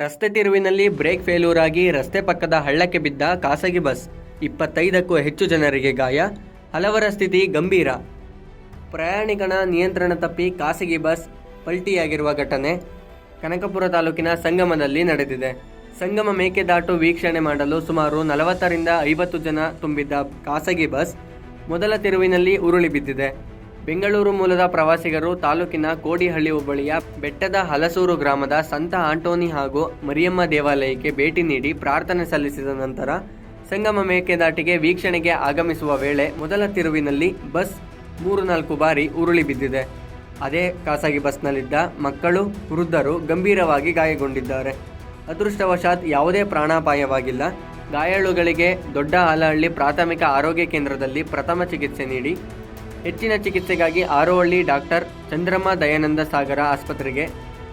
ರಸ್ತೆ ತಿರುವಿನಲ್ಲಿ break failure ಆಗಿ ರಸ್ತೆ ಪಕ್ಕದ ಹಳ್ಳಕ್ಕೆ ಬಿದ್ದ ಖಾಸಗಿ ಬಸ್. 25ಕ್ಕೂ ಹೆಚ್ಚು ಜನರಿಗೆ ಗಾಯ, ಹಲವರ ಸ್ಥಿತಿ ಗಂಭೀರ. ಪ್ರಯಾಣಿಕನ ನಿಯಂತ್ರಣ ತಪ್ಪಿ ಖಾಸಗಿ ಬಸ್ ಪಲ್ಟಿಯಾಗಿರುವ ಘಟನೆ ಕನಕಪುರ ತಾಲೂಕಿನ ಸಂಗಮದಲ್ಲಿ ನಡೆದಿದೆ. ಸಂಗಮ ಮೇಕೆದಾಟು ವೀಕ್ಷಣೆ ಮಾಡಲು ಸುಮಾರು 40ರಿಂದ 50 ಜನ ತುಂಬಿದ್ದ ಖಾಸಗಿ ಬಸ್ ಮೊದಲ ತಿರುವಿನಲ್ಲಿ ಉರುಳಿ ಬಿದ್ದಿದೆ. ಬೆಂಗಳೂರು ಮೂಲದ ಪ್ರವಾಸಿಗರು ತಾಲೂಕಿನ ಕೋಡಿಹಳ್ಳಿ ಹೋಬಳಿಯ ಬೆಟ್ಟದ ಹಲಸೂರು ಗ್ರಾಮದ ಸಂತ ಆಂಟೋನಿ ಹಾಗೂ ಮರಿಯಮ್ಮ ದೇವಾಲಯಕ್ಕೆ ಭೇಟಿ ನೀಡಿ ಪ್ರಾರ್ಥನೆ ಸಲ್ಲಿಸಿದ ನಂತರ ಸಂಗಮ ಮೇಕೆದಾಟಿಗೆ ವೀಕ್ಷಣೆಗೆ ಆಗಮಿಸುವ ವೇಳೆ ಮೊದಲ ತಿರುವಿನಲ್ಲಿ ಬಸ್ 3-4 ಬಾರಿ ಉರುಳಿ ಬಿದ್ದಿದೆ. ಅದೇ ಖಾಸಗಿ ಬಸ್ನಲ್ಲಿದ್ದ ಮಕ್ಕಳು, ವೃದ್ಧರು ಗಂಭೀರವಾಗಿ ಗಾಯಗೊಂಡಿದ್ದಾರೆ. ಅದೃಷ್ಟವಶಾತ್ ಯಾವುದೇ ಪ್ರಾಣಾಪಾಯವಾಗಿಲ್ಲ. ಗಾಯಾಳುಗಳಿಗೆ ದೊಡ್ಡ ಹಾಲಹಳ್ಳಿ ಪ್ರಾಥಮಿಕ ಆರೋಗ್ಯ ಕೇಂದ್ರದಲ್ಲಿ ಪ್ರಥಮ ಚಿಕಿತ್ಸೆ ನೀಡಿ ಹೆಚ್ಚಿನ ಚಿಕಿತ್ಸೆಗಾಗಿ ಆರೋಹಳ್ಳಿ ಡಾಕ್ಟರ್ ಚಂದ್ರಮ್ಮ ದಯಾನಂದ ಸಾಗರ ಆಸ್ಪತ್ರೆಗೆ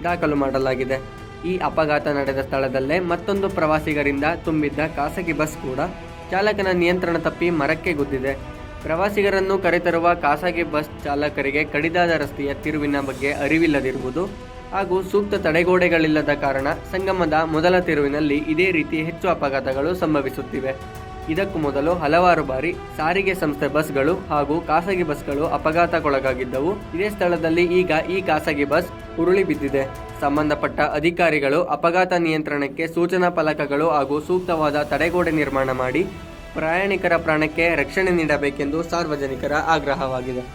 ದಾಖಲು ಮಾಡಲಾಗಿದೆ. ಈ ಅಪಘಾತ ನಡೆದ ಸ್ಥಳದಲ್ಲೇ ಮತ್ತೊಂದು ಪ್ರವಾಸಿಗರಿಂದ ತುಂಬಿದ್ದ ಖಾಸಗಿ ಬಸ್ ಕೂಡ ಚಾಲಕನ ನಿಯಂತ್ರಣ ತಪ್ಪಿ ಮರಕ್ಕೆ ಗುದ್ದಿದೆ. ಪ್ರವಾಸಿಗರನ್ನು ಕರೆತರುವ ಖಾಸಗಿ ಬಸ್ ಚಾಲಕರಿಗೆ ಕಡಿದಾದ ರಸ್ತೆಯ ತಿರುವಿನ ಬಗ್ಗೆ ಅರಿವಿಲ್ಲದಿರುವುದು ಹಾಗೂ ಸೂಕ್ತ ತಡೆಗೋಡೆಗಳಿಲ್ಲದ ಕಾರಣ ಸಂಗಮದ ಮೊದಲ ತಿರುವಿನಲ್ಲಿ ಇದೇ ರೀತಿ ಹೆಚ್ಚು ಅಪಘಾತಗಳು ಸಂಭವಿಸುತ್ತಿವೆ. ಇದಕ್ಕೂ ಮೊದಲು ಹಲವಾರು ಬಾರಿ ಸಾರಿಗೆ ಸಂಸ್ಥೆ ಬಸ್ಗಳು ಹಾಗೂ ಖಾಸಗಿ ಬಸ್ಗಳು ಅಪಘಾತಕ್ಕೊಳಗಾಗಿದ್ದವು. ಇದೇ ಸ್ಥಳದಲ್ಲಿ ಈಗ ಈ ಖಾಸಗಿ ಬಸ್ ಉರುಳಿ ಬಿದ್ದಿದೆ. ಸಂಬಂಧಪಟ್ಟ ಅಧಿಕಾರಿಗಳು ಅಪಘಾತ ನಿಯಂತ್ರಣಕ್ಕೆ ಸೂಚನಾ ಫಲಕಗಳು ಹಾಗೂ ಸೂಕ್ತವಾದ ತಡೆಗೋಡೆ ನಿರ್ಮಾಣ ಮಾಡಿ ಪ್ರಯಾಣಿಕರ ಪ್ರಾಣಕ್ಕೆ ರಕ್ಷಣೆ ನೀಡಬೇಕೆಂದು ಸಾರ್ವಜನಿಕರ ಆಗ್ರಹವಾಗಿದೆ.